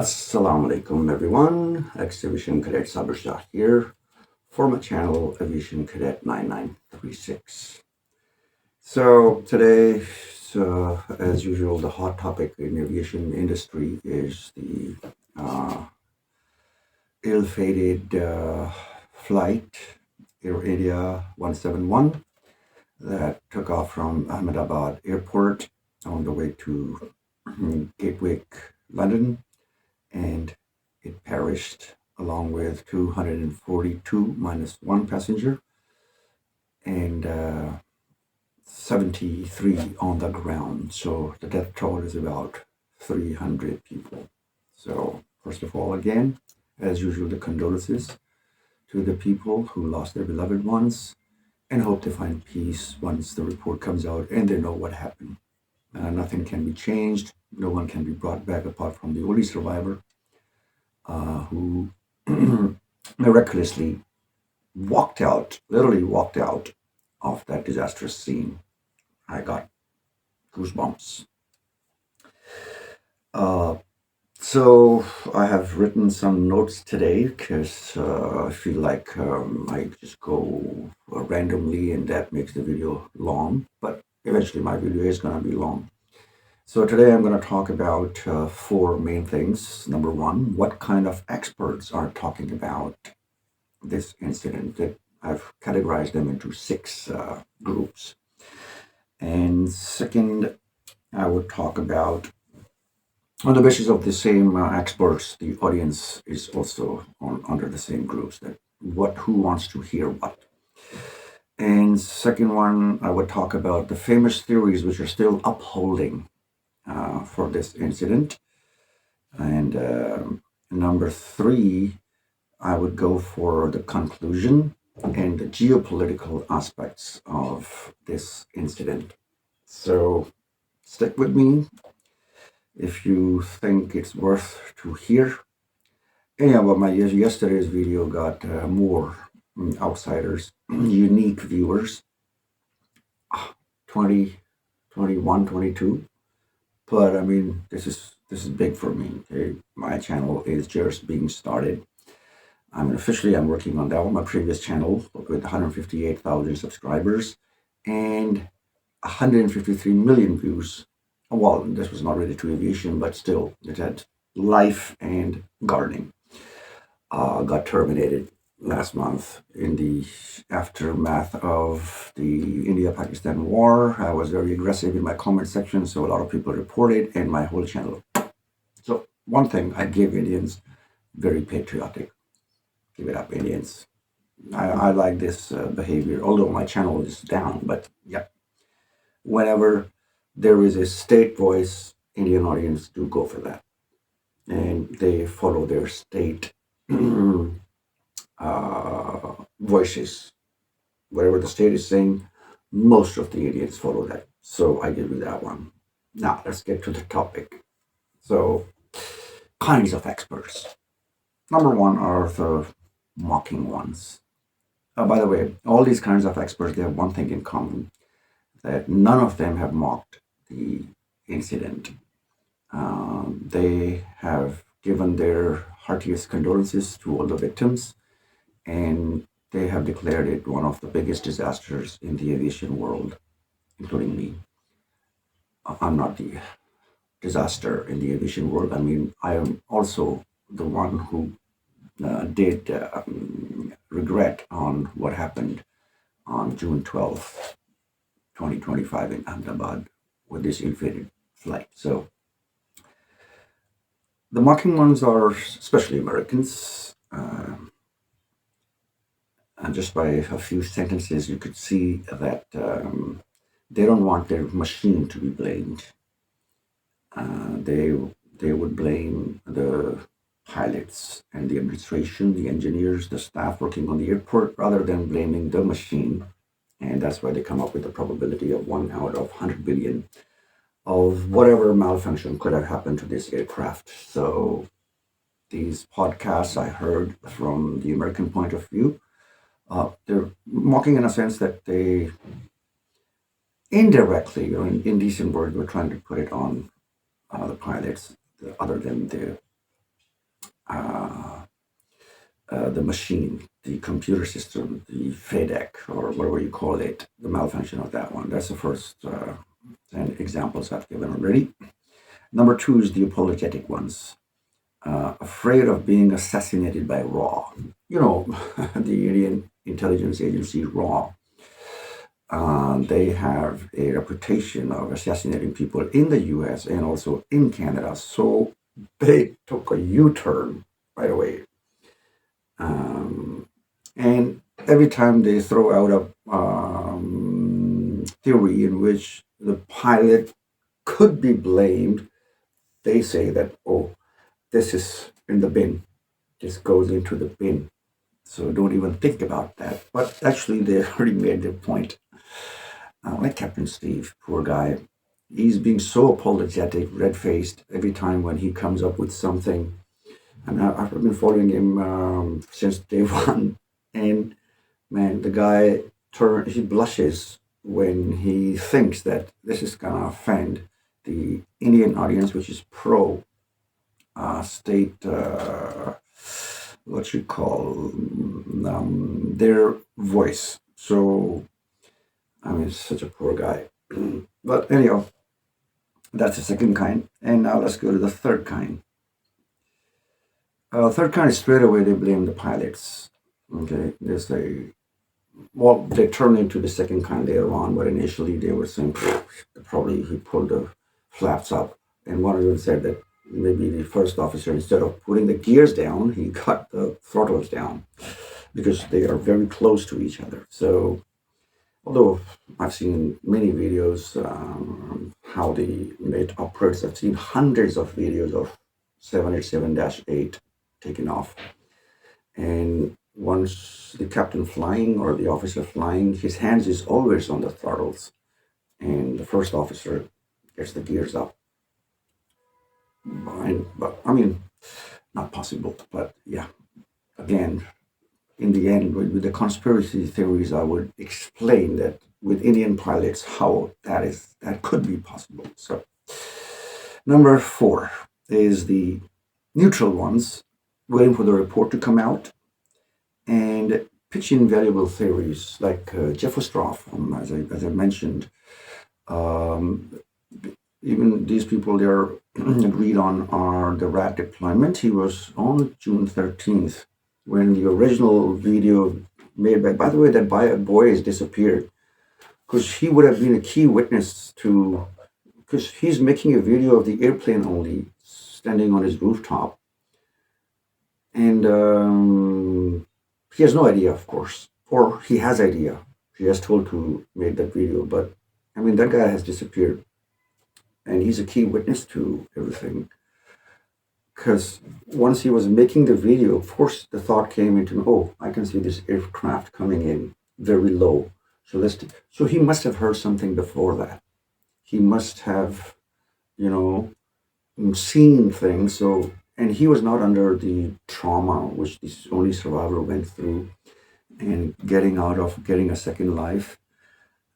Assalamu alaikum everyone, Aviation Cadet Sabotage here for my channel Aviation Cadet 9936. So today, as usual, the hot topic in the aviation industry is the ill-fated flight Air India 171 that took off from Ahmedabad airport on the way to Gatwick, London, and it perished along with 242 minus one passenger and 73 on the ground. So the death toll is about 300 people. So first of all, again, as usual, the condolences to the people who lost their beloved ones, and hope they find peace once the report comes out and they know what happened. Nothing can be changed. No one can be brought back apart from the only survivor, who miraculously literally walked out of that disastrous scene. I got goosebumps. So I have written some notes today because I feel like I just go randomly and that makes the video long, but eventually my video is going to be long. So today I'm going to talk about four main things. Number one, what kind of experts are talking about this incident? That I've categorized them into six groups. And second, I would talk about, on the basis of the same experts, the audience is also under the same groups. That who wants to hear what. And second one, I would talk about the famous theories which are still upholding for this incident. And number three, I would go for the conclusion and the geopolitical aspects of this incident. So stick with me if you think it's worth to hear. Anyhow, but my yesterday's video got more outsiders, unique viewers, 20, 21, 22. But I mean, this is big for me. Okay? My channel is just being started. I'm working on that one. My previous channel with 158,000 subscribers and 153 million views. Well, this was not related to aviation, but still, it had life and gardening. Got terminated last month in the aftermath of the India-Pakistan war. I was very aggressive in my comment section, so a lot of people reported, and my whole channel. So one thing, I give Indians, very patriotic. Give it up, Indians. I like this behavior, although my channel is down, but yeah. Whenever there is a state voice, Indian audience do go for that. And they follow their state voices. Whatever the state is saying, most of the Indians follow that. So I give you that one. Now, let's get to the topic. So, kinds of experts. Number one are the mocking ones. By the way, all these kinds of experts, they have one thing in common, that none of them have mocked the incident. They have given their heartiest condolences to all the victims, and they have declared it one of the biggest disasters in the aviation world, including me. I'm not the disaster in the aviation world. I mean, I am also the one who did regret on what happened on June 12th, 2025 in Ahmedabad with this ill-fated flight. So the mocking ones are especially Americans. And just by a few sentences, you could see that they don't want their machine to be blamed. They would blame the pilots and the administration, the engineers, the staff working on the airport, rather than blaming the machine. And that's why they come up with the probability of 1 out of 100 billion of whatever malfunction could have happened to this aircraft. So these podcasts I heard from the American point of view, they're mocking in a sense that they indirectly, or in indecent words, were trying to put it on the pilots, other than the uh, the machine, the computer system, the FEDEC, or whatever you call it, the malfunction of that one. That's the first 10 examples I've given already. Number two is the apologetic ones. Afraid of being assassinated by RAW. You know, the Indian intelligence agency RAW. They have a reputation of assassinating people in the US and also in Canada. So they took a U turn right away. And every time they throw out a theory in which the pilot could be blamed, they say that, oh, this is in the bin. This goes into the bin. So don't even think about that. But actually, they already made their point. Like Captain Steve, poor guy. He's being so apologetic, red faced every time when he comes up with something. And I've been following him since day one. And man, the guy he blushes when he thinks that this is gonna offend the Indian audience, which is pro state, what you call their voice. So I mean, such a poor guy. But anyhow, that's the second kind. And now let's go to the third kind. Third kind is straight away they blame the pilots. Okay, they say, well, they turn into the second kind later on, but initially they were saying probably he pulled the flaps up, and one of them said that maybe the first officer, instead of putting the gears down, he cut the throttles down because they are very close to each other. So, although I've seen many videos how the it operates, I've seen hundreds of videos of 787-8 taking off, and once the captain flying or the officer flying, his hands is always on the throttles, and the first officer gets the gears up. But I mean, not possible. But yeah, again, in the end, with the conspiracy theories, I would explain that with Indian pilots how that could be possible. So number four is the neutral ones, waiting for the report to come out and pitching valuable theories like Jeff Ostroff, as I mentioned. Um, Even these people they're agreed on are the rat deployment. He was on June 13th when the original video made by the way, that boy has disappeared because he would have been a key witness to, because he's making a video of the airplane only standing on his rooftop. And he has no idea, of course, or he has idea. He has told to make that video, but I mean, that guy has disappeared. And he's a key witness to everything. Because once he was making the video, of course, the thought came into me, oh, I can see this aircraft coming in very low. So he must have heard something before that. He must have, you know, seen things. So, and he was not under the trauma which this only survivor went through, and getting a second life.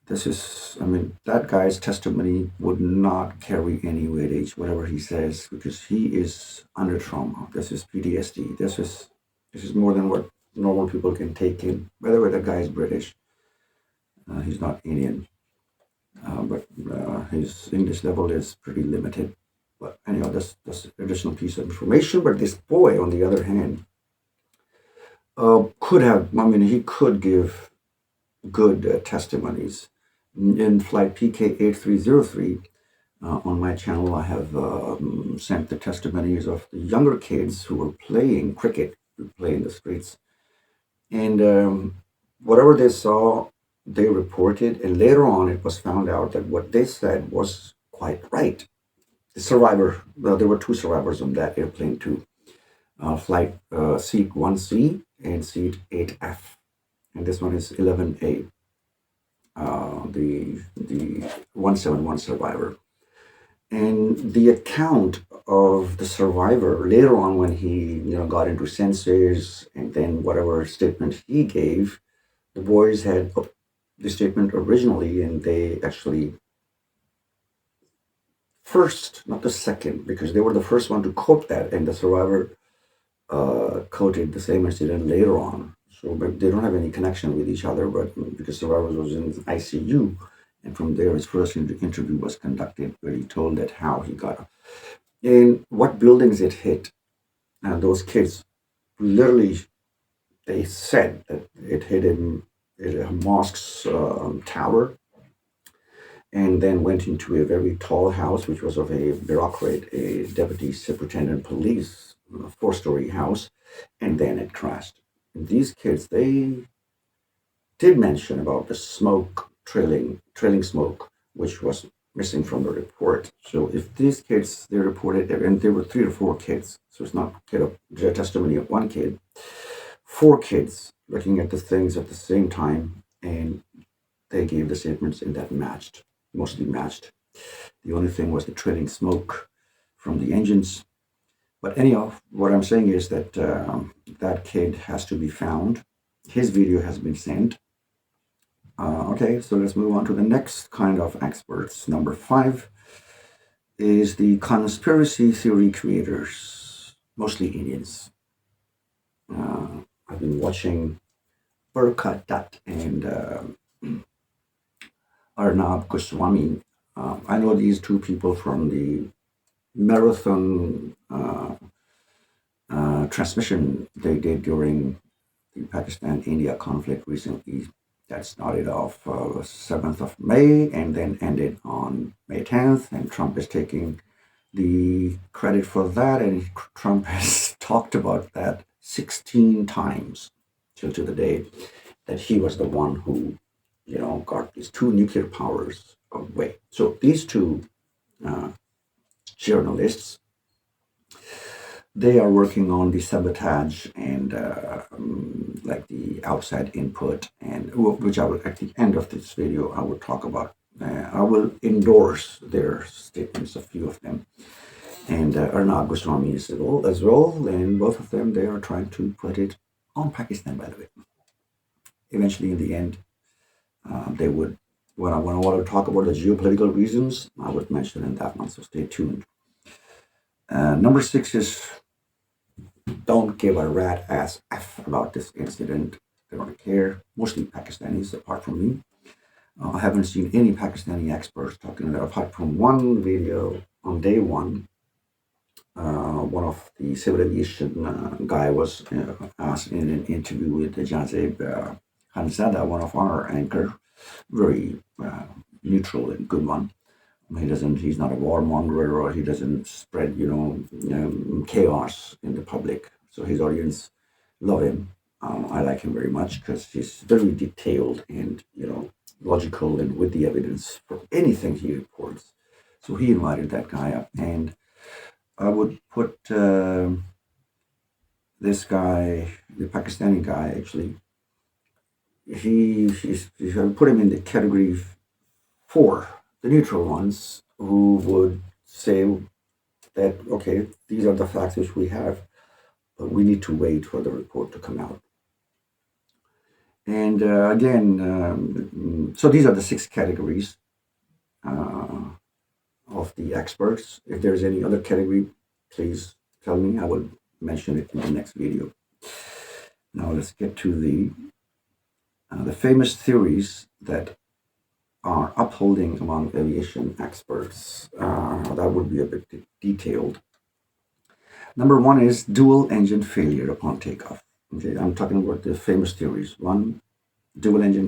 This is, I mean, that guy's testimony would not carry any weightage, whatever he says, because he is under trauma. This is PTSD. This is more than what normal people can take in. By the way, that guy is British. He's not Indian, but his English level is pretty limited. But anyhow, that's additional piece of information. But this boy, on the other hand, could have. I mean, he could give good testimonies. In flight PK8303 on my channel, I have sent the testimonies of the younger kids who were playing cricket, who play in the streets. And whatever they saw, they reported. And later on, it was found out that what they said was quite right. The survivor, well, there were two survivors on that airplane too. Flight seat 1C and seat 8F. And this one is 11A. The 171 survivor, and the account of the survivor later on when he got into senses, and then whatever statement he gave, the boys had the statement originally, and they actually first, not the second, because they were the first one to quote that, and the survivor quoted the same incident later on. So but they don't have any connection with each other, but because Survivor was in ICU, and from there his first interview was conducted where he told that how he got in what buildings it hit. And those kids literally, they said that it hit in a mosque's tower, and then went into a very tall house, which was of a bureaucrat, a deputy superintendent police, four-story house, and then it crashed. And these kids, they did mention about the smoke, trailing smoke, which was missing from the report. So if these kids, they reported, and there were 3 to 4 kids, so it's not the testimony of one kid, 4 kids looking at the things at the same time, and they gave the statements and that matched, mostly matched. The only thing was the trailing smoke from the engines. But anyhow, what I'm saying is that that kid has to be found. His video has been sent. Okay, so let's move on to the next kind of experts. Number 5 is the conspiracy theory creators, mostly Indians. I've been watching Burkha Dutt and Arnab Goswami. I know these 2 people from the marathon transmission they did during the Pakistan-India conflict recently. That started off 7th of May and then ended on May 10th, and Trump is taking the credit for that, and Trump has talked about that 16 times till to the day that he was the one who, got these 2 nuclear powers away. So these 2 journalists, they are working on the sabotage and like the outside input, and which I will, at the end of this video, I will talk about. I will endorse their statements, a few of them, and Arnab Goswami is as well, and both of them, they are trying to put it on Pakistan, by the way. Eventually, in the end, they would, when I want to talk about the geopolitical reasons, I would mention in that one, so stay tuned. Number 6 is, don't give a rat ass F about this incident. They don't care. Mostly Pakistanis, apart from me. I haven't seen any Pakistani experts talking about it, apart from one video on day 1. One of the civil aviation guy was asked in an interview with Jazeb Khanzada, one of our anchor, very neutral and good one. He's not a warmonger, or he doesn't spread, chaos in the public. So his audience love him. I like him very much because he's very detailed and, logical and with the evidence for anything he reports. So he invited that guy up, and I would put this guy, the Pakistani guy, actually, I would put him in the category 4, the neutral ones, who would say that, okay, these are the facts which we have, but we need to wait for the report to come out. And again, so these are the 6 categories of the experts. If there's any other category, please tell me. I will mention it in the next video. Now let's get to the famous theories that are upholding among aviation experts. That would be a bit detailed. Number 1 is dual engine failure upon takeoff. Okay, I'm talking about the famous theories. 1, dual engine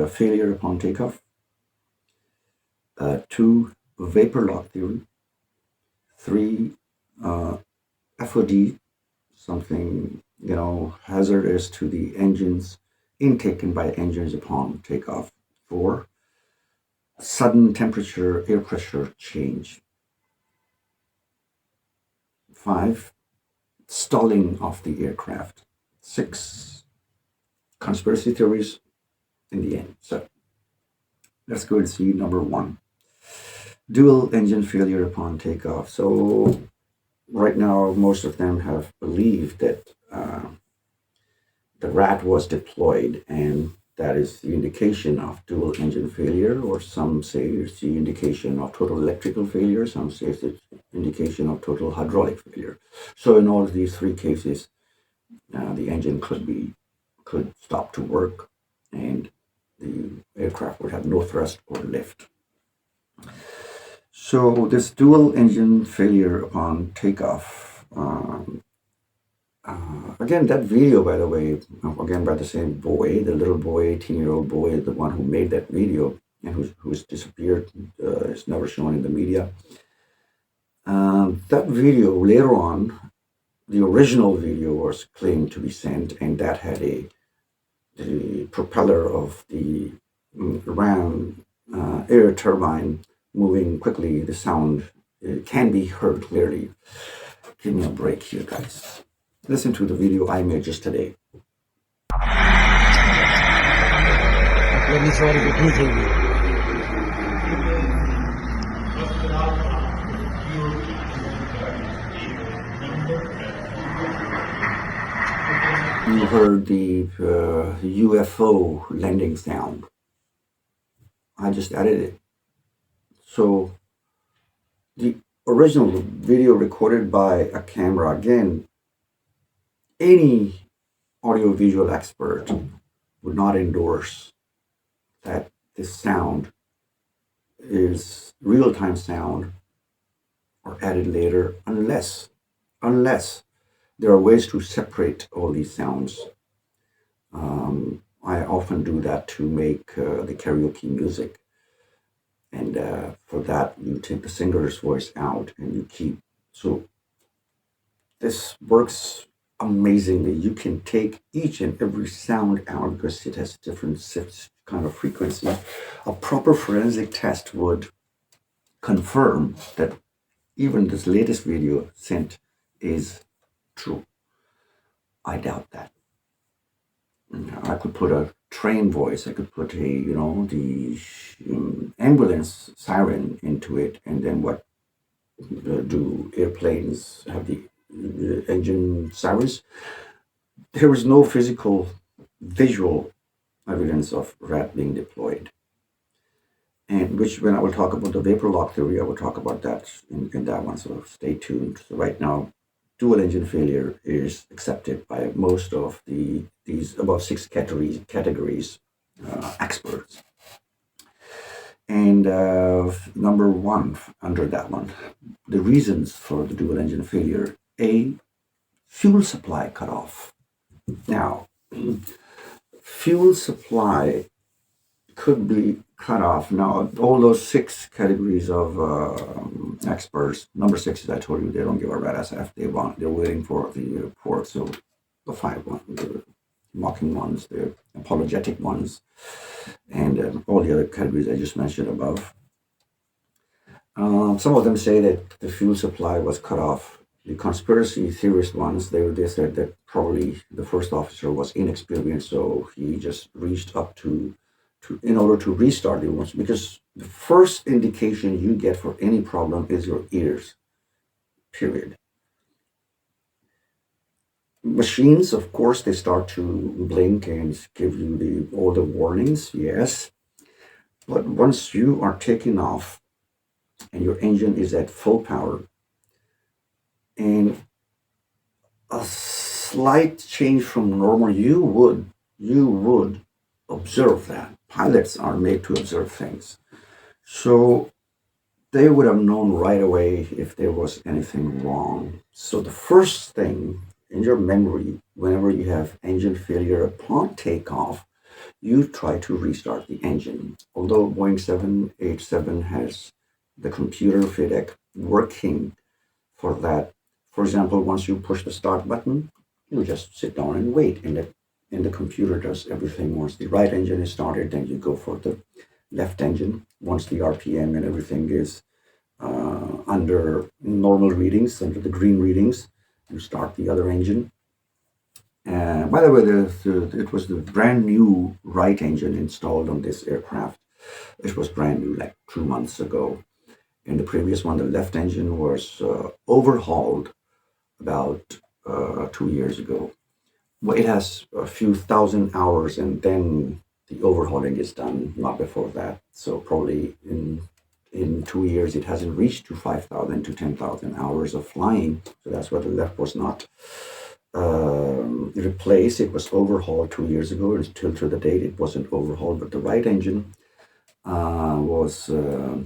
failure upon takeoff. 2, vapor lock theory. 3, FOD, something hazardous to the engines, intaken by engines upon takeoff. 4, sudden temperature, air pressure change. 5, stalling of the aircraft. 6, conspiracy theories in the end. So let's go and see number 1. Dual engine failure upon takeoff. So right now, most of them have believed that the rat was deployed, and that is the indication of dual engine failure, or some say it's the indication of total electrical failure, some say it's the indication of total hydraulic failure. So in all of these 3 cases, the engine could stop to work, and the aircraft would have no thrust or lift. So this dual engine failure upon takeoff. Again, that video, by the way, again by the same boy, the little boy, 18-year-old boy, the one who made that video and who's disappeared, is never shown in the media. That video later on, the original video was claimed to be sent, and that had the propeller of the ram air turbine moving quickly. The sound can be heard clearly. Give me a break here, guys. Listen to the video I made just today. Let me try to repeat it. You heard the UFO landing sound. I just added it. So the original video recorded by a camera, again, any audiovisual expert would not endorse that this sound is real-time sound or added later, unless there are ways to separate all these sounds. I often do that to make the karaoke music, and for that you take the singer's voice out and you keep. So this works amazingly. You can take each and every sound out because it has different kind of frequency. A proper forensic test would confirm that even this latest video sent is true. I doubt that. I could put a train voice, I could put the ambulance siren into it, and then what do airplanes have the engine sirens? There is no physical, visual evidence of rat being deployed. And which, when I will talk about the vapor lock theory, I will talk about that in that one, so stay tuned. So right now, dual engine failure is accepted by most of these about 6 categories experts. And number one under that one, the reasons for the dual engine failure: A, fuel supply cutoff. Now, fuel supply could be cut off. Now, all those 6 categories of experts, number 6 is, I told you, they don't give a rat's ass. They're waiting for the report. So the 5 ones, the mocking ones, the apologetic ones, and all the other categories I just mentioned above. Some of them say that the fuel supply was cut off. The conspiracy theorist ones, they said that probably the first officer was inexperienced, so he just reached up to in order to restart the engine, because the first indication you get for any problem is your ears, period. Machines, of course, they start to blink and give you all the warnings, yes. But once you are taking off and your engine is at full power, and a slight change from normal, you would observe that. Pilots are made to observe things. So they would have known right away if there was anything wrong. So the first thing in your memory, whenever you have engine failure upon takeoff, you try to restart the engine. Although Boeing 787 has the computer FIDEC working for that. For example, once you push the start button, you just sit down and wait, and the computer does everything. Once the right engine is started, then you go for the left engine. Once the RPM and everything is under normal readings, under the green readings, you start the other engine. By the way, it was the brand new right engine installed on this aircraft. It was brand new, like 2 months ago. And the previous one, the left engine, was overhauled about 2 years ago. Well, it has a few thousand hours, and then the overhauling is done, not before that. So probably in 2 years, it hasn't reached to 5,000 to 10,000 hours of flying. So that's why the left was not replaced. It was overhauled 2 years ago, and still to the date it wasn't overhauled, but the right engine was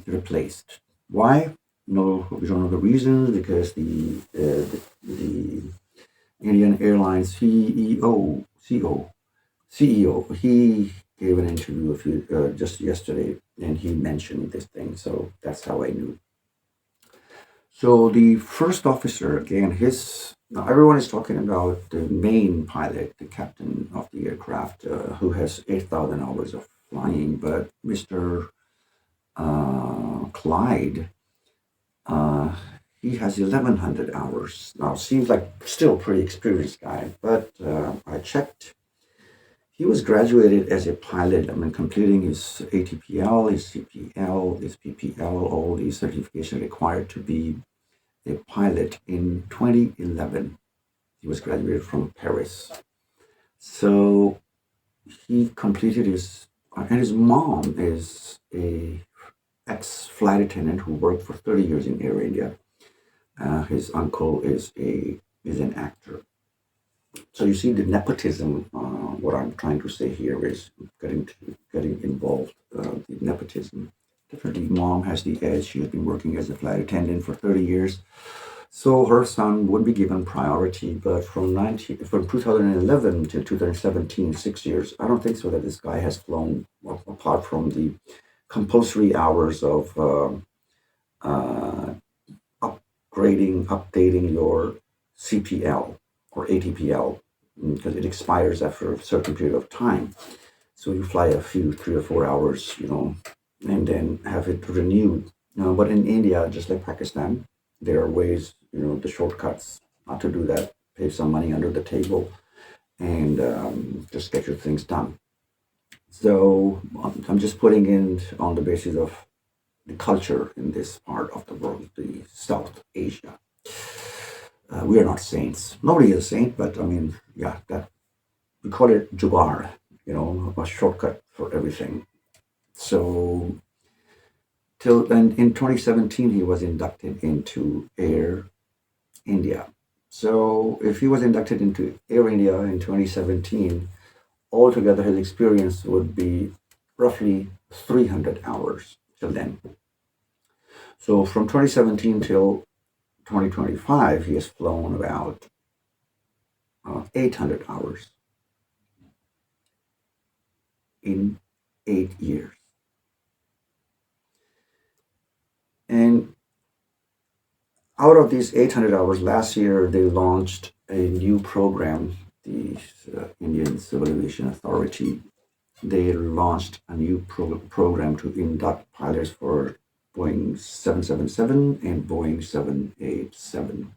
replaced. Why? No, we don't know the reasons, because the Indian Airlines CEO, he gave an interview just yesterday, and he mentioned this thing. So that's how I knew. So the first officer, again, his now everyone is talking about the main pilot, the captain of the aircraft, who has 8,000 hours of flying. But Mr. Clyde, uh, he has 1,100 hours. Now, seems like still a pretty experienced guy, but I checked. He was graduated as a pilot. I mean, completing his ATPL, his CPL, his PPL, all these certifications required to be a pilot in 2011. He was graduated from Paris. So he completed and his mom is a ex-flight attendant who worked for 30 years in Air India. His uncle is an actor. So you see the nepotism. What I'm trying to say here is getting involved. The nepotism. Definitely, mom has the edge. She has been working as a flight attendant for 30 years. So her son would be given priority, but from 2011 to 2017, 6 years, I don't think so that this guy has flown, apart from the compulsory hours of uh, updating your CPL or ATPL, because it expires after a certain period of time. So you fly a few, 3 or 4 hours, and then have it renewed. But in India, just like Pakistan, there are ways, the shortcuts not to do that. Pay some money under the table and just get your things done. So I'm just putting in on the basis of the culture in this part of the world, the South Asia. We are not saints. Nobody is a saint, but I mean, yeah, that we call it jugaad, a shortcut for everything. So till then, in 2017, he was inducted into Air India. So if he was inducted into Air India in 2017, altogether his experience would be roughly 300 hours till then. So from 2017 till 2025, he has flown about 800 hours in 8 years. And out of these 800 hours, last year they launched a new program, the Indian Civil Aviation Authority. They launched a new program to induct pilots for Boeing 777 and Boeing 787.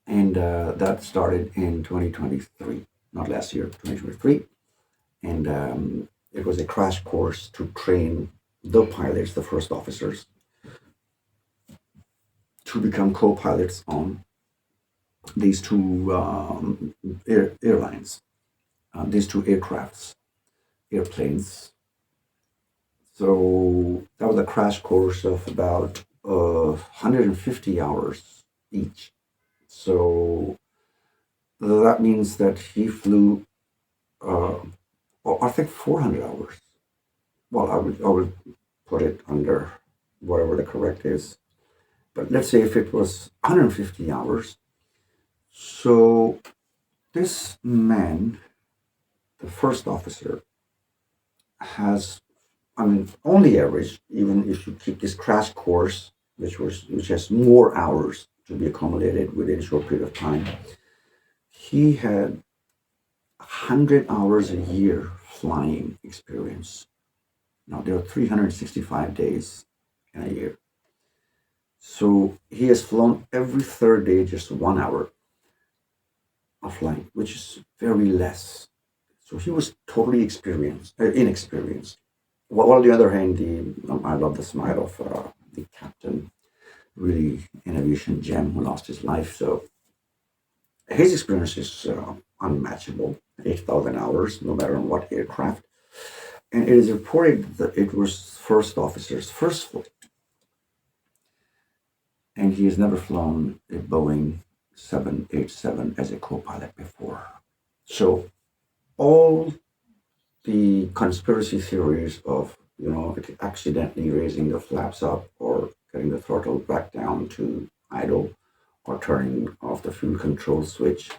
And that started in 2023, not last year, 2023. And it was a crash course to train the pilots, the first officers, to become co-pilots on these two airlines, these two airplanes. So that was a crash course of about 150 hours each. So that means that he flew, I think, 400 hours. Well, I would put it under whatever the correct is. But let's say if it was 150 hours. So this man, the first officer, has, I mean, on the average, even if you keep this crash course, which has more hours to be accommodated within a short period of time, he had 100 hours a year flying experience. Now there are 365 days in a year. So he has flown every third day just 1 hour of flying, which is very less. So he was totally inexperienced. Well, on the other hand, I love the smile of the captain, really an aviation gem who lost his life. So his experience is unmatchable. 8,000 hours, no matter on what aircraft. And it is reported that it was first officer's first flight. And he has never flown a Boeing 787 as a co-pilot before. So all the conspiracy theories of accidentally raising the flaps up or getting the throttle back down to idle or turning off the fuel control switch,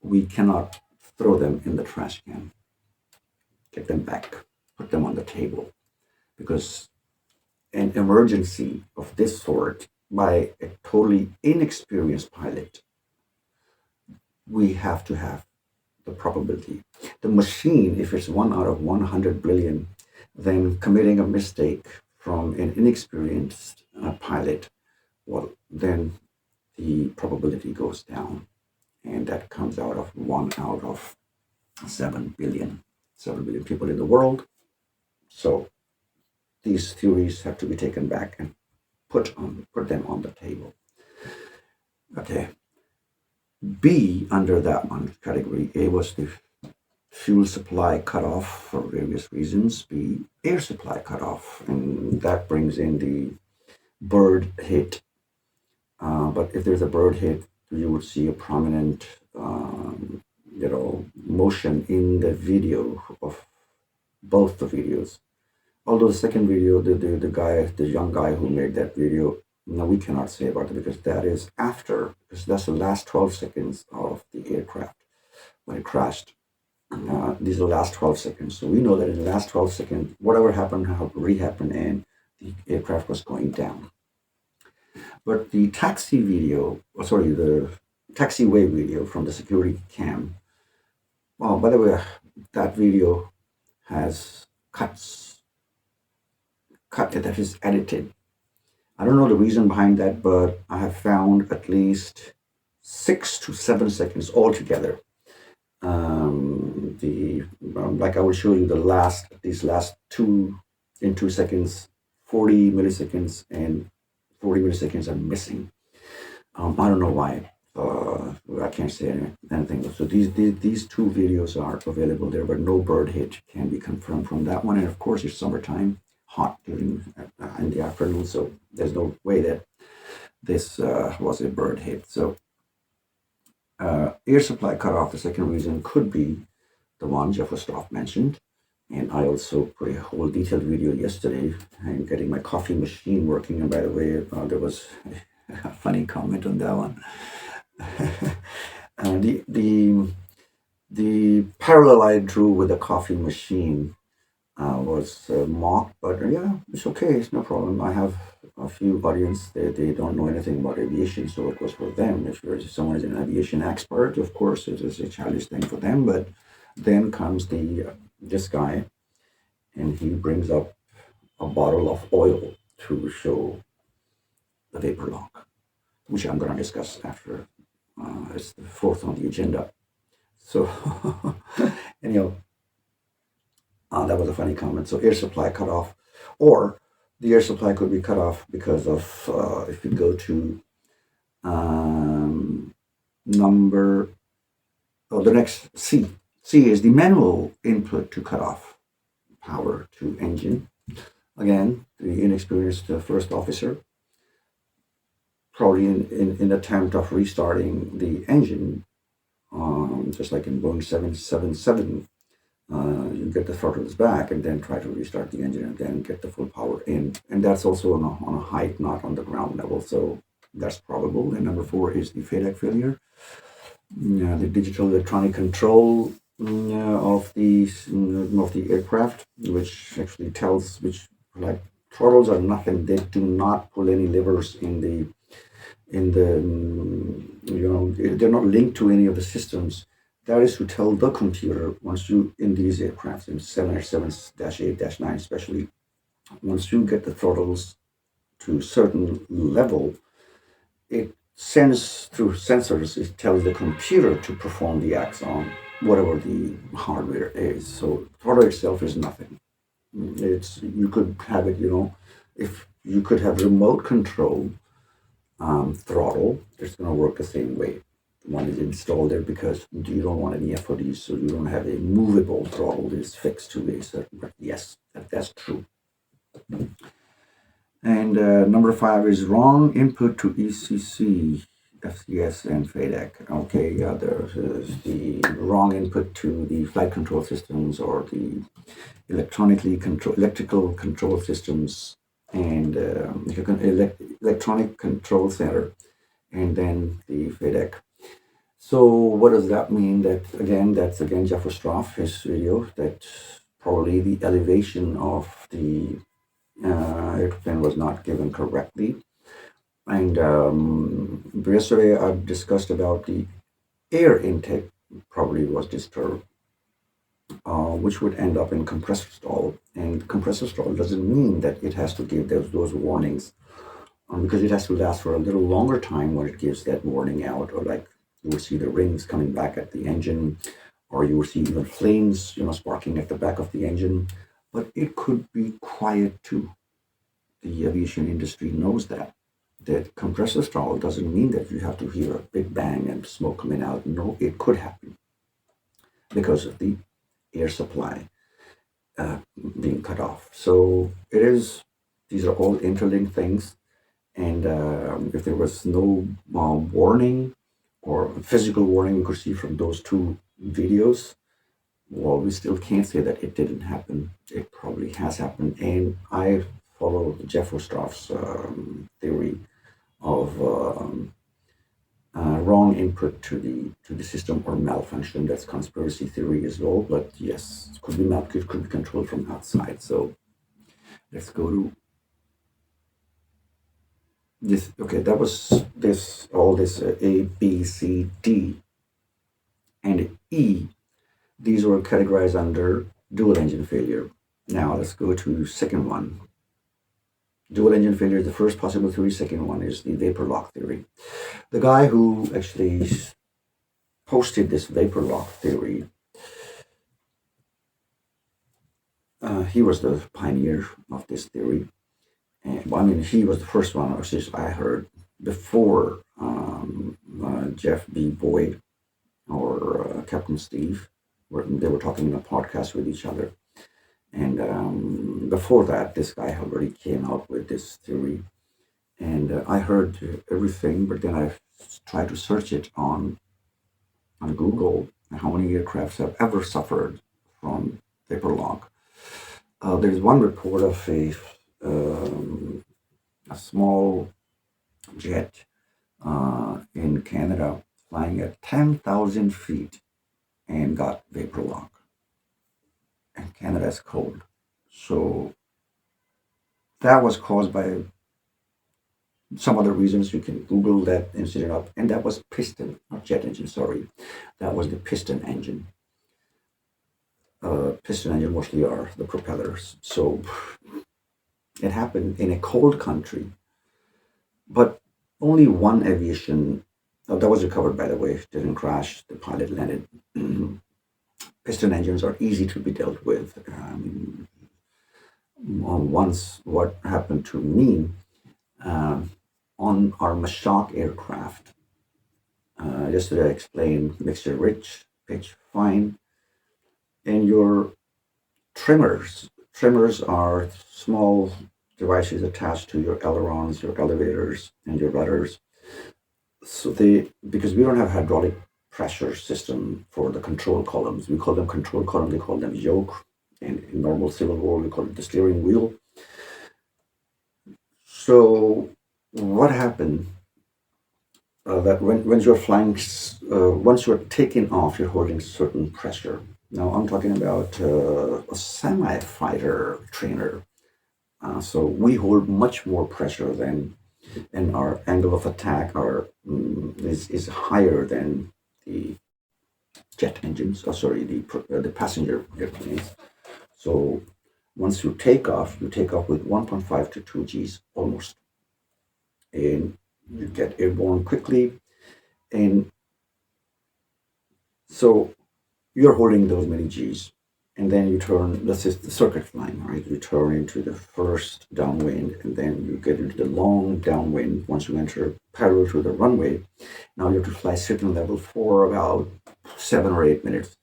we cannot throw them in the trash can. Get them back, put them on the table, because an emergency of this sort by a totally inexperienced pilot, we have to have the probability. The machine, if it's 1 out of 100 billion, then committing a mistake from an inexperienced pilot, well, then the probability goes down. And that comes out of 1 out of 7 billion. 7 billion people in the world. So these theories have to be taken back and put them on the table. Okay. B, under that one category, A was the fuel supply cut off for various reasons. B, air supply cut off, and that brings in the bird hit. But if there's a bird hit, you would see a prominent, motion in the video of both the videos. Although the second video, the young guy who made that video, no, we cannot say about it because that is after, because that's the last 12 seconds of the aircraft when it crashed. These are the last 12 seconds. So we know that in the last 12 seconds, whatever happened, happened, and the aircraft was going down. But the the taxiway video from the security cam, well, by the way, that video has cut that is edited. I don't know the reason behind that, but I have found at least 6 to 7 seconds altogether. Like I will show you these last 2 seconds, 40 milliseconds, and 40 milliseconds are missing. I don't know why. I can't say anything. So these two videos are available there, but no bird hit can be confirmed from that one. And of course, it's summertime, hot during in the afternoon, so there's no way that this was a bird hit. So air supply cut off. The second reason could be the one Jeff Ostoff mentioned. And I also put a whole detailed video yesterday and getting my coffee machine working. And by the way, there was a funny comment on that one. The parallel I drew with the coffee machine was mocked, but yeah, it's okay. It's no problem. I have a few audience they don't know anything about aviation, so it was for them. If someone is an aviation expert, of course, it is a childish thing for them. But then comes this guy, and he brings up a bottle of oil to show the vapor lock, which I'm going to discuss after. It's the fourth on the agenda. So anyhow, that was a funny comment. So air supply cut off, or the air supply could be cut off because of if you go to the next C. C is the manual input to cut off power to engine. Again, the inexperienced first officer, probably in attempt of restarting the engine, just like in Boeing 777, you get the throttles back and then try to restart the engine and then get the full power in. And that's also on a height, not on the ground level. So that's probable. And number 4 is the FADEC failure. The digital electronic control of the aircraft, which actually tells like throttles are nothing. They do not pull any levers in the they're not linked to any of the systems. That is to tell the computer, once you, in these aircrafts, in 787-8-9 especially, once you get the throttles to a certain level, it sends through sensors, it tells the computer to perform the acts on whatever the hardware is. So throttle itself is nothing. You could have it, if you could have remote control throttle, it's going to work the same way. One is installed there because you don't want any FODs, so you don't have a movable throttle that is fixed to a certain. But yes, that's true. And number 5 is wrong input to ECC. FCS and FADEC. Okay, yeah, there's the wrong input to the flight control systems or the electrical control systems and electronic control center, and then the FADEC. So what does that mean? That's again Jeffrey Stroff, his video, that probably the elevation of the airplane was not given correctly. And yesterday I discussed about the air intake probably was disturbed, which would end up in compressor stall. And compressor stall doesn't mean that it has to give those warnings, because it has to last for a little longer time when it gives that warning out, or like you will see the rings coming back at the engine, or you will see even flames, sparking at the back of the engine. But it could be quiet too. The aviation industry knows that compressor stall doesn't mean that you have to hear a big bang and smoke coming out. No, it could happen because of the air supply uh, being cut off. So these are all interlinked things. And if there was no warning or physical warning we could see from those two videos, well, we still can't say that it didn't happen. It probably has happened. And I follow Jeff Ostroff's theory of wrong input to the system or malfunction. That's conspiracy theory as well. But yes, it could be it could be controlled from outside. So let's go to this. Okay, that was this all this A, B, C, D, and E. These were categorized under dual engine failure. Now let's go to second one. Dual engine failure is the first possible theory. Second one is the vapor lock theory. The guy who actually posted this vapor lock theory, he was the pioneer of this theory. And, well, I mean, he was the first one, or since I heard, before Jeff B. Boyd or Captain Steve. They were talking in a podcast with each other. And before that, this guy already came out with this theory. And I heard everything, but then I tried to search it on Google, how many aircrafts have ever suffered from vapor lock. There's one report of a small jet in Canada flying at 10,000 feet and got vapor lock. And Canada is cold. So that was caused by some other reasons. You can Google that incident up. And that was piston, not jet engine, sorry. That was the piston engine. Piston engine mostly are the propellers. So it happened in a cold country. But only one aviation, that was recovered, by the way, it didn't crash. The pilot landed. Piston engines are easy to be dealt with. Once what happened to me on our Mashak aircraft, yesterday I explained mixture rich, pitch fine, and your trimmers are small devices attached to your ailerons, your elevators, and your rudders. So because we don't have hydraulic pressure system for the control columns, we call them control column, they call them yoke, and in normal civil war we call it the steering wheel. So what happened that when you're flying, once you're taking off, you're holding certain pressure. Now I'm talking about a semi-fighter trainer. So we hold much more pressure than, and our angle of attack is higher than the jet engines. Oh, sorry, the passenger airplanes. So once you take off with 1.5 to 2 Gs almost, and you get airborne quickly. And so you're holding those many Gs. And then you turn, let's say the circuit flying, right? You turn into the first downwind, and then you get into the long downwind once you enter parallel to the runway. Now you have to fly certain level for about 7 or 8 minutes.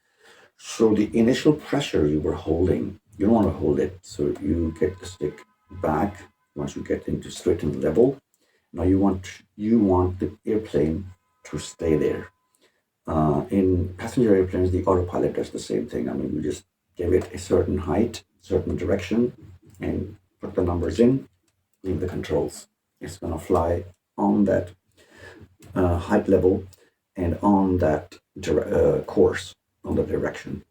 So the initial pressure you were holding, you don't want to hold it. So you get the stick back once you get into certain level. Now you want the airplane to stay there. In passenger airplanes, the autopilot does the same thing. I mean, you just give it a certain height, certain direction, and put the numbers in, leave the controls. It's going to fly on that height level and on that course, on the direction.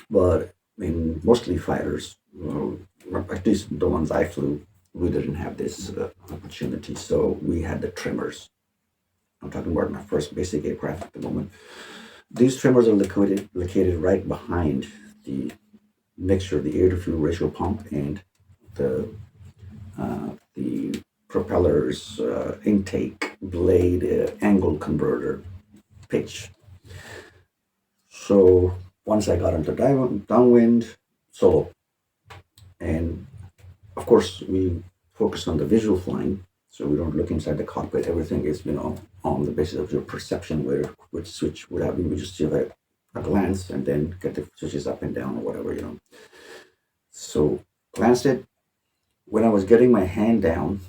But in mostly fighters, at least the ones I flew, we didn't have this opportunity. So we had the trimmers. I'm talking about my first basic aircraft at the moment. These trimmers are located right behind the mixture, the air-to-fuel ratio pump, and the propeller's intake blade angle converter pitch. So once I got into downwind, solo, and of course we focus on the visual flying, so we don't look inside the cockpit. Everything is, on the basis of your perception where which switch would have been. We just give a glance and then get the switches up and down or whatever. So glanced it. When I was getting my hand down,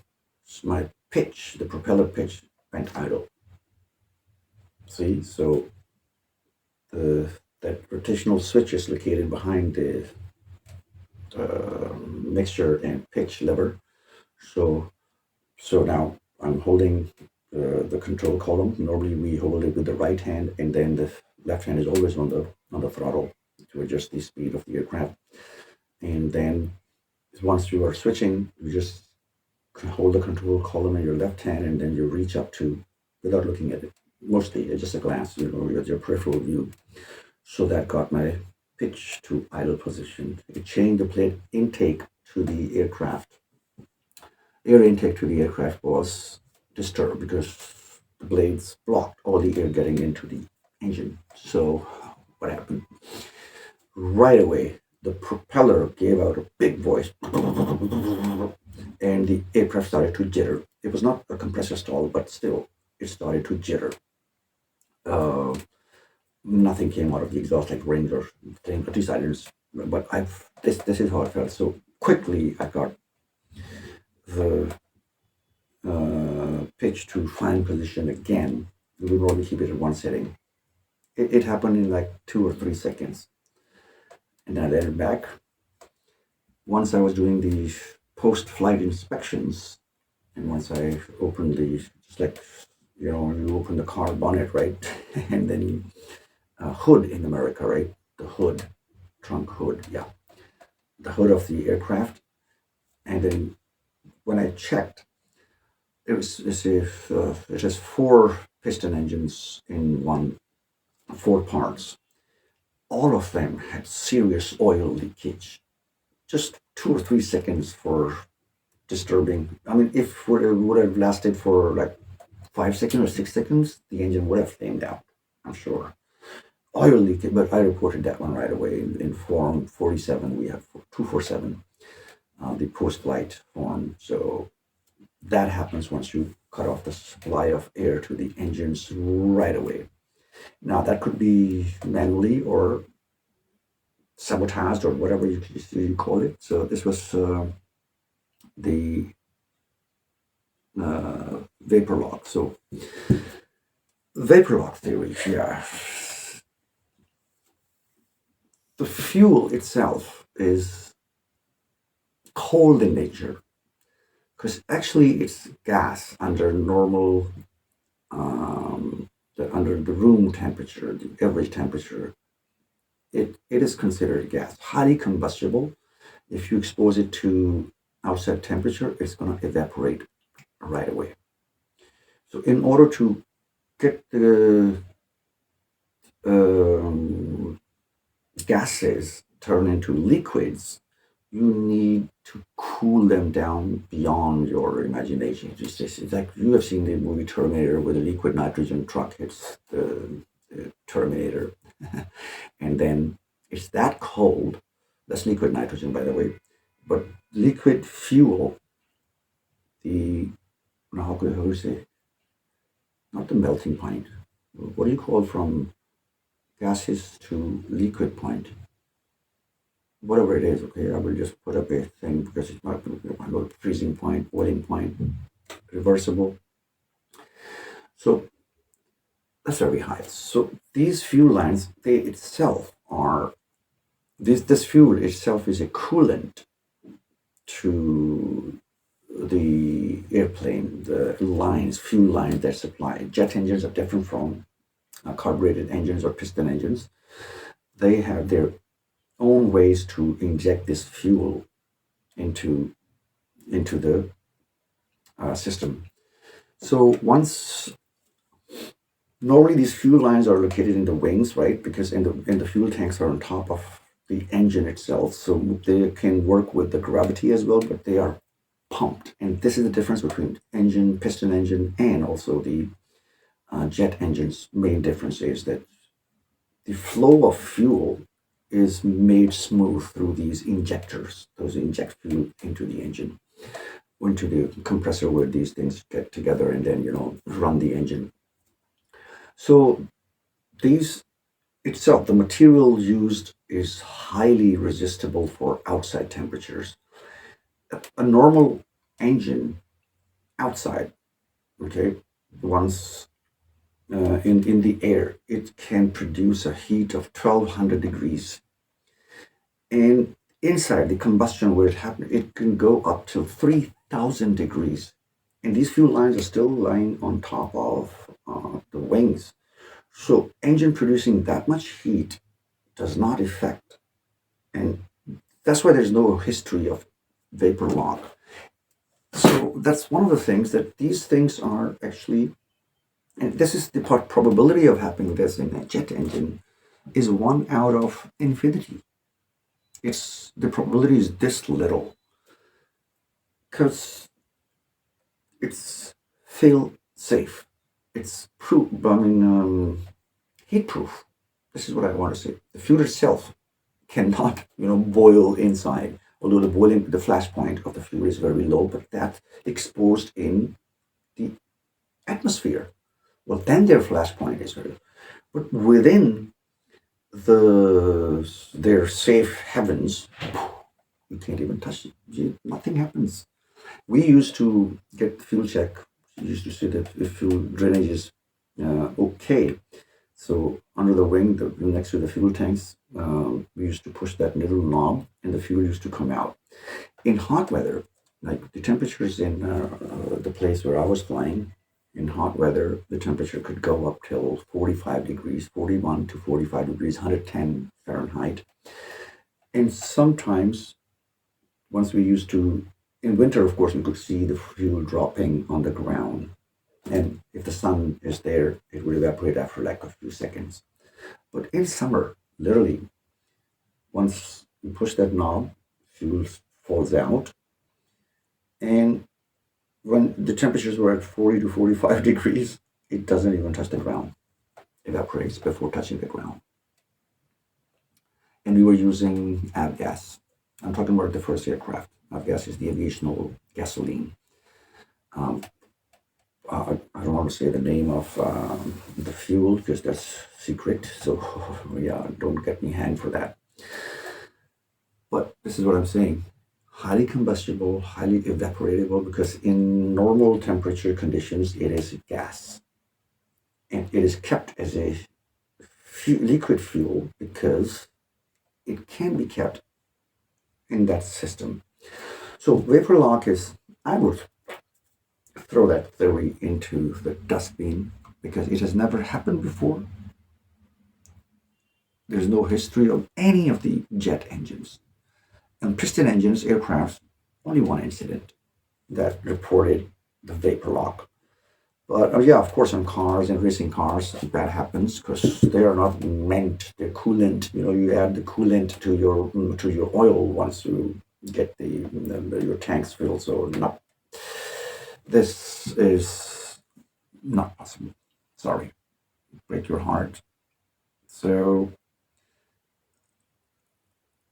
my pitch, the propeller pitch, went idle. See, so that rotational switch is located behind the mixture and pitch lever. So now I'm holding the control column. Normally we hold it with the right hand, and then the left hand is always on the throttle to adjust the speed of the aircraft. And then once you are switching, you just hold the control column in your left hand, and then you reach up to, without looking at it, mostly just a glance, with your peripheral view. So that got my pitch to idle position. It changed the plate intake to the aircraft. Air intake to the aircraft was disturbed because the blades blocked all the air getting into the engine. So what happened? Right away, the propeller gave out a big voice, and the aircraft started to jitter. It was not a compressor stall, but still, it started to jitter. Nothing came out of the exhaust like rings or things, at least I didn't. But this is how I felt. So quickly, I got the pitch to fine position again. We would normally keep it in one setting. It happened in like 2 or 3 seconds. And then I let it back. Once I was doing the post-flight inspections, and once I opened just like, you open the car bonnet, right? And then hood in America, right? The hood, trunk hood, yeah. The hood of the aircraft. And then when I checked, it has 4 piston engines in 4 parts. All of them had serious oil leakage. Just 2 or 3 seconds for disturbing. I mean, if it would have lasted for like 5 seconds or 6 seconds, the engine would have flamed out, I'm sure. Oil leakage, but I reported that one right away in form 47. We have 247, the post-flight form. So that happens once you cut off the supply of air to the engines right away. Now, that could be manually or sabotaged or whatever you call it. So this was the vapor lock. So vapor lock theory, yeah. The fuel itself is cold in nature because actually it's gas under normal, under the room temperature, the average temperature. It is considered gas, highly combustible. If you expose it to outside temperature, it's going to evaporate right away. So in order to get the gases turn into liquids, you need to cool them down beyond your imagination. It's like you have seen the movie Terminator, where the liquid nitrogen truck hits the Terminator. And then it's that cold. That's liquid nitrogen, by the way. But liquid fuel, how do you say? Not the melting point. What do you call from gases to liquid point? Whatever it is, okay, I will just put up a thing because it's not freezing point, boiling point, reversible. So that's very high. So these fuel lines, they itself are this fuel itself is a coolant to the airplane, the lines, fuel lines that supply. Jet engines are different from carbureted engines or piston engines. They have their own ways to inject this fuel into the system. So once normally these fuel lines are located in the wings, right? Because in the fuel tanks are on top of the engine itself, so they can work with the gravity as well, but they are pumped. And this is the difference between engine, piston engine, and also the jet engine's main difference is that the flow of fuel is made smooth through these injectors. Those inject fuel into the engine, into the compressor where these things get together and then, run the engine. So these itself, the material used is highly resistible for outside temperatures. A normal engine outside, okay, once in the air, it can produce a heat of 1200 degrees. And inside the combustion where it happened, it can go up to 3000 degrees. And these fuel lines are still lying on top of the wings. So engine producing that much heat does not affect. And that's why there's no history of vapor lock. So that's one of the things that these things are actually, and this is the probability of happening this in a jet engine is 1 out of infinity. It's the probability is this little because it's fail safe. It's proof. I mean, heat proof. This is what I want to say. The fuel itself cannot, boil inside. Although the flash point of the fuel is very low, but that's exposed in the atmosphere. Well, then their flash point is very low. But within their safe heavens, you can't even touch it. Nothing happens. We used to get fuel check. We used to see that if fuel drainage is okay. So under the wing, next to the fuel tanks, we used to push that little knob, and the fuel used to come out. In hot weather, like the temperatures in the place where I was flying, in hot weather, the temperature could go up till 45 degrees, 41 to 45 degrees, 110 Fahrenheit. And sometimes, once we used to, in winter, of course, we could see the fuel dropping on the ground. And if the sun is there, it will evaporate after like a few seconds. But in summer, literally, once you push that knob, fuel falls out. And when the temperatures were at 40 to 45 degrees, it doesn't even touch the ground. It evaporates before touching the ground. And we were using avgas. I'm talking about the first aircraft. Avgas is the aviation gasoline. I don't want to say the name of the fuel because that's secret. So, yeah, don't get me hanged for that. But this is what I'm saying. Highly combustible, highly evaporatable, because in normal temperature conditions, it is gas. And it is kept as a liquid fuel because it can be kept in that system. So vapor lock is, I would throw that theory into the dustbin because it has never happened before. There's no history of any of the jet engines. And piston engines, aircraft, only one incident that reported the vapor lock. But yeah, of course, on cars and racing cars, that happens because they are not meant. They're coolant. You add the coolant to your oil once you get your tanks filled. So this is not possible. Sorry, break your heart. So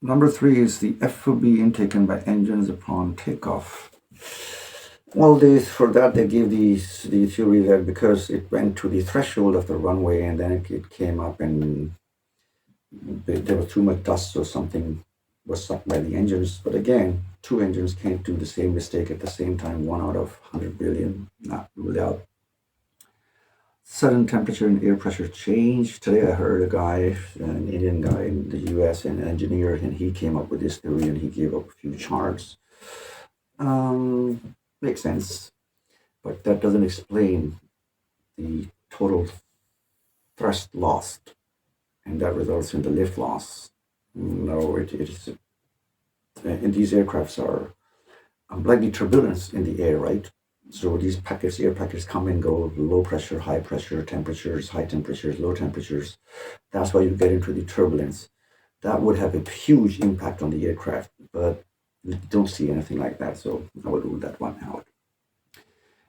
number 3 is the FOB intaken by engines upon takeoff. Well, for that they gave the theory that because it went to the threshold of the runway and then it came up and there was too much dust or something was sucked by the engines. But again, 2 engines can't do the same mistake at the same time. 1 out of 100 billion, not ruled out. sudden temperature and air pressure change. Today I heard a guy, an Indian guy in the US, an engineer, and he came up with this theory and he gave up a few charts. Makes sense, but that doesn't explain the total thrust lost, and that results in the lift loss. No, it is. And these aircrafts are like the turbulence in the air, right? So these packets, air packets come and go, low pressure, high pressure, temperatures, high temperatures, low temperatures. That's why you get into the turbulence. That would have a huge impact on the aircraft, but we don't see anything like that, so I will rule that one out.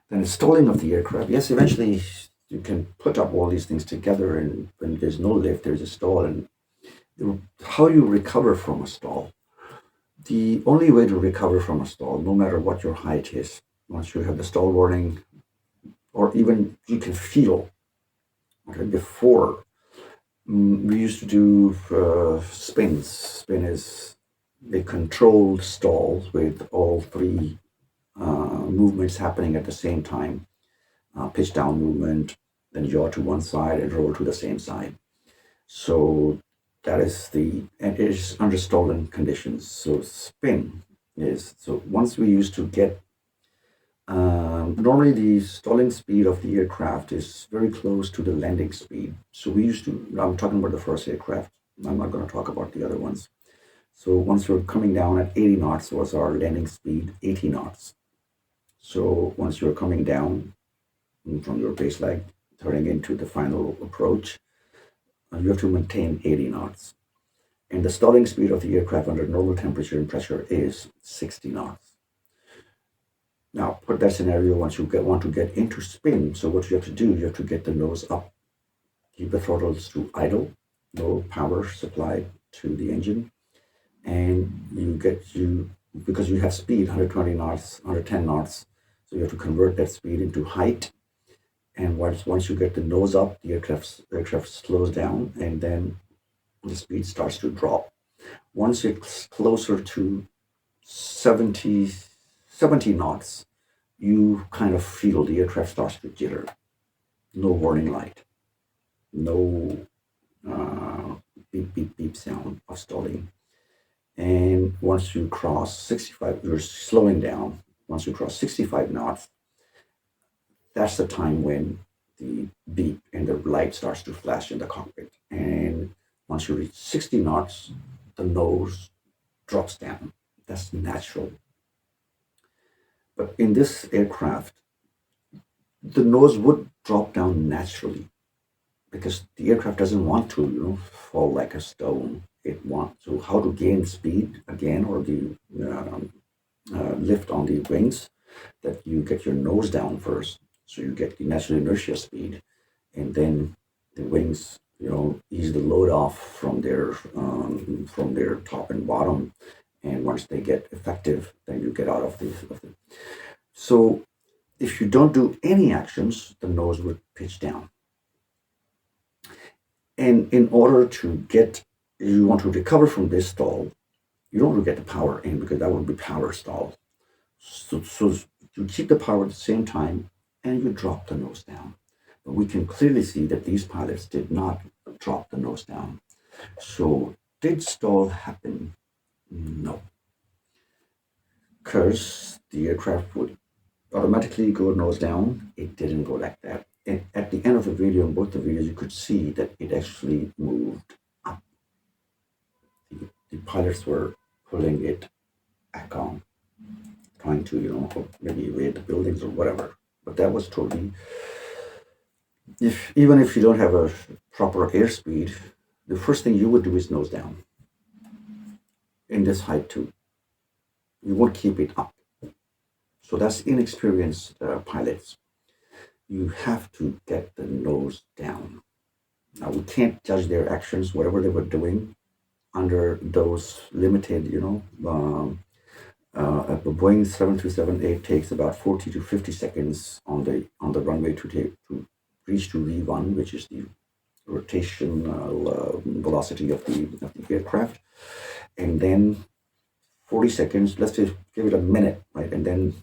Then the stalling of the aircraft. Yes, eventually you can put up all these things together, and when there's no lift, there's a stall. And how you recover from a stall? The only way to recover from a stall, no matter what your height is, once you have the stall warning, or even you can feel, okay, before we used to do spins. Spin is a controlled stall with all three movements happening at the same time. Pitch down movement, then yaw to one side and roll to the same side. So that is and it is under stolen conditions. So spin is, so once we used to get, normally the stalling speed of the aircraft is very close to the landing speed. So we used to, I'm talking about the first aircraft, I'm not going to talk about the other ones. So once you're coming down at 80 knots was our landing speed, 80 knots. So once you're coming down from your base leg, turning into the final approach, you have to maintain 80 knots. And the stalling speed of the aircraft under normal temperature and pressure is 60 knots. Now, put that scenario once you want to get into spin. So what you have to do, you have to get the nose up, keep the throttles to idle, no power supplied to the engine, and because you have speed 120 knots, 110 knots, so you have to convert that speed into height. And once you get the nose up, the aircraft slows down, and then the speed starts to drop. Once it's closer to 70 knots, you kind of feel the aircraft starts to jitter. No warning light, no beep, beep, beep sound of stalling. And once you cross 65, you're slowing down. Once you cross 65 knots, that's the time when the beep and the light starts to flash in the cockpit. And once you reach 60 knots, the nose drops down. That's natural. But in this aircraft, the nose would drop down naturally because the aircraft doesn't want to, fall like a stone. It wants to, how to gain speed again, or the lift on the wings, that you get your nose down first. So you get the natural inertia speed, and then the wings, ease the load off from their top and bottom. And once they get effective, then you get out of the. So if you don't do any actions, the nose would pitch down. And in order to you want to recover from this stall, you don't want to get the power in because that would be power stall. So you keep the power at the same time and you drop the nose down. But we can clearly see that these pilots did not drop the nose down. So did stall happen? No. Because the aircraft would automatically go nose down. It didn't go like that. And at the end of the video, in both the videos, you could see that it actually moved up. The pilots were pulling it back on, trying to, maybe evade the buildings or whatever. But that was totally, even if you don't have a proper airspeed, the first thing you would do is nose down. In this height too, you won't keep it up. So that's inexperienced pilots. You have to get the nose down. Now we can't judge their actions, whatever they were doing, under those limited, a Boeing 737-8 takes about 40 to 50 seconds on the runway to reach to V1, which is the rotational velocity of the aircraft, and then 40 seconds. Let's just give it a minute, right? And then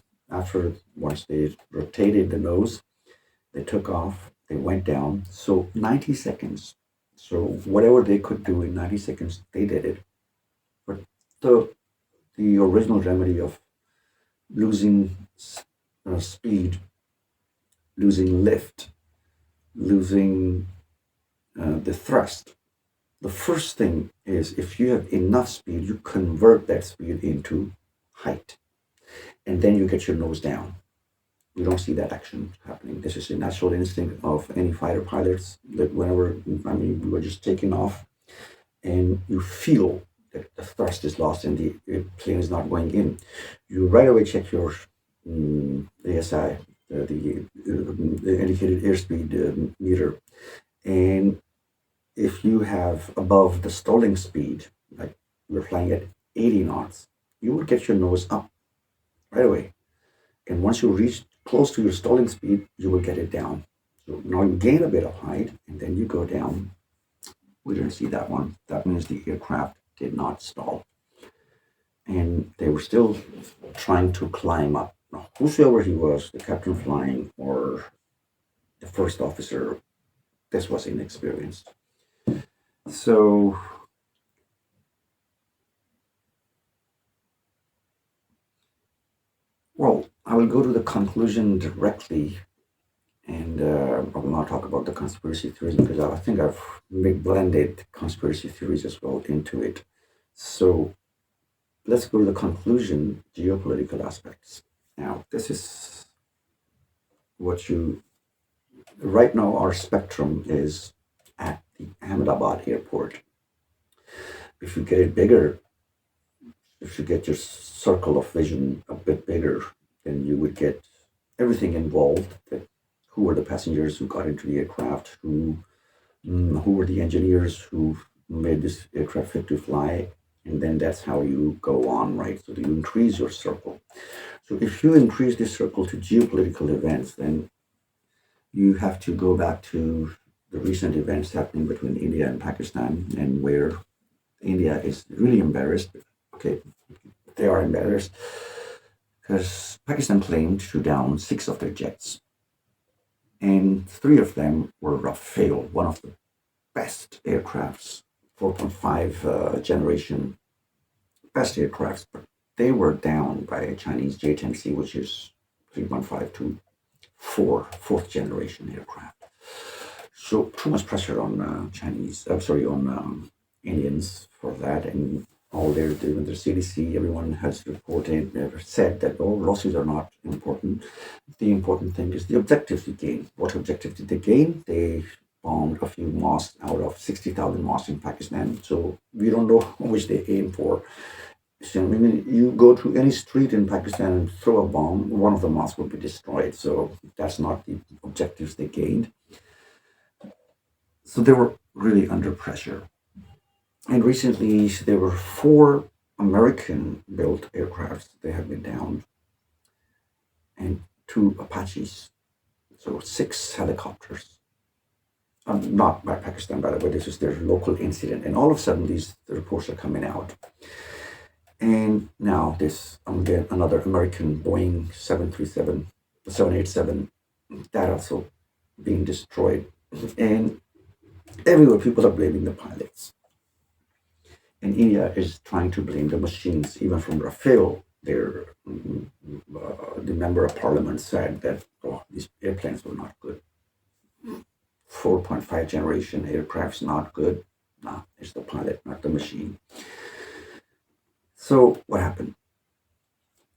once they rotated the nose, they took off. They went down. So 90 seconds. So whatever they could do in 90 seconds, they did it. But the original remedy of losing speed, losing lift, losing the thrust. The first thing is if you have enough speed, you convert that speed into height, and then you get your nose down. You don't see that action happening. This is a natural instinct of any fighter pilots that whenever, we were just taking off and you feel that the thrust is lost and the plane is not going in, you right away check your ASI, the indicated airspeed meter. And if you have above the stalling speed, like you're flying at 80 knots, you would get your nose up right away. And once you reach close to your stalling speed, you will get it down. So now you gain a bit of height and then you go down. We didn't see that one. That means the aircraft did not stall. And they were still trying to climb up. Now, whosoever he was, the captain flying or the first officer, this was inexperienced. So, well, I will go to the conclusion directly, and I will not talk about the conspiracy theories because I think I've blended conspiracy theories as well into it. So, let's go to the conclusion, geopolitical aspects. Now, this is what you, right now, our spectrum is at the Ahmedabad airport. If you get it bigger, if you get your circle of vision a bit bigger, then you would get everything involved. Who were the passengers who got into the aircraft? Who were the engineers who made this aircraft fit to fly? And then that's how you go on, right? So you increase your circle. So if you increase this circle to geopolitical events, then you have to go back to the recent events happening between India and Pakistan, and where India is really embarrassed. Okay, they are embarrassed because Pakistan claimed to down 6 of their jets, and 3 of them were Rafale, one of the best aircrafts, 4.5 generation best aircrafts, but they were down by a Chinese J-10C, which is 3.5 to 4th generation aircraft. So too much pressure on on Indians for that, and all their CDC, everyone has reported, said that losses are not important. The important thing is the objectives they gain. What objective did they gain? They bombed a few mosques out of 60,000 mosques in Pakistan. So we don't know which they aim for. So, you go to any street in Pakistan and throw a bomb, one of the mosques will be destroyed. So that's not the objectives they gained. So they were really under pressure. And recently, there were 4 American-built aircrafts. They have been downed, and 2 Apaches. So 6 helicopters. Not by Pakistan, by the way. This is their local incident. And all of a sudden, the reports are coming out. And now this, again, another American Boeing 787, that also being destroyed. And everywhere people are blaming the pilots. And India is trying to blame the machines, even from Rafale. The member of parliament said that these airplanes were not good. 4.5 generation aircraft's not good. No, it's the pilot, not the machine. So what happened?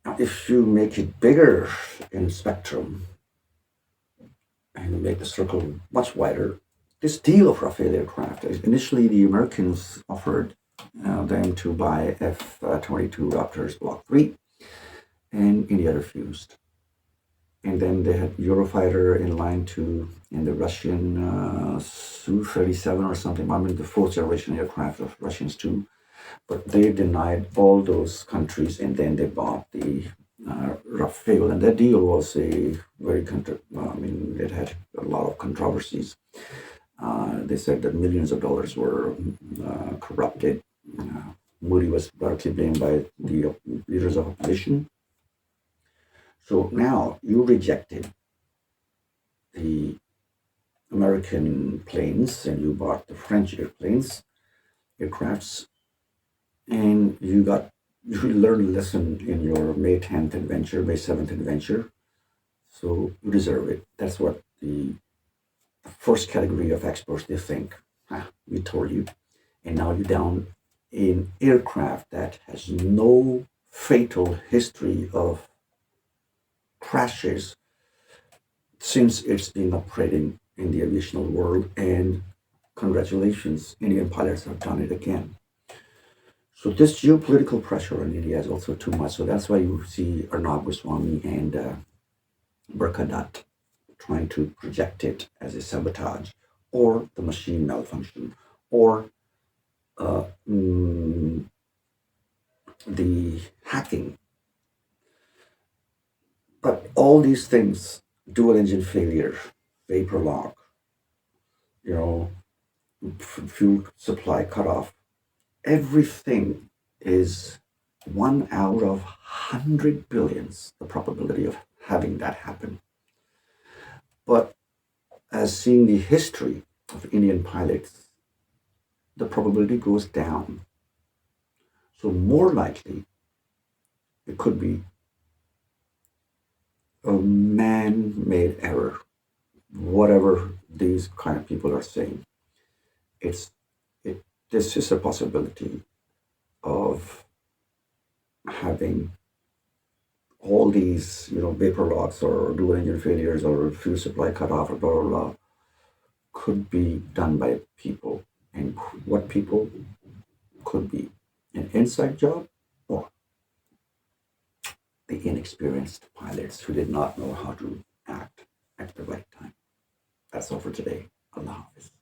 Now, if you make it bigger in spectrum and you make the circle much wider, this deal of Rafale aircraft, initially the Americans offered them to buy F-22 Raptors Block 3, and India refused. And then they had Eurofighter in line 2 and the Russian Su-37 or something, the 4th generation aircraft of Russians too. But they denied all those countries, and then they bought the Rafale. And that deal was a very, it had a lot of controversies. They said that millions of dollars were corrupted. Modi was directly blamed by the leaders of opposition. So now you rejected the American planes and you bought the French aircrafts, and you learned a lesson in your May 10th adventure, May 7th adventure. So you deserve it. That's what the first category of experts they think. We told you, and now you're down in aircraft that has no fatal history of crashes since it's been operating in the aviation world. And congratulations, Indian pilots have done it again. So this geopolitical pressure on India is also too much. So that's why you see Arnab Goswami and Burkhadat trying to project it as a sabotage or the machine malfunction or uh, mm, the hacking. But all these things, dual engine failure, vapor lock, you know, fuel supply cutoff, everything is 1 out of 100 billions, the probability of having that happen. But as seeing the history of Indian pilots, the probability goes down. So more likely, it could be a man-made error, whatever these kind of people are saying. It's it. This is a possibility of having all these, vapor locks or dual engine failures or fuel supply cutoff or blah blah blah could be done by people, and what people could be an inside job or the inexperienced pilots who did not know how to act at the right time. That's all for today. Allah Hafiz.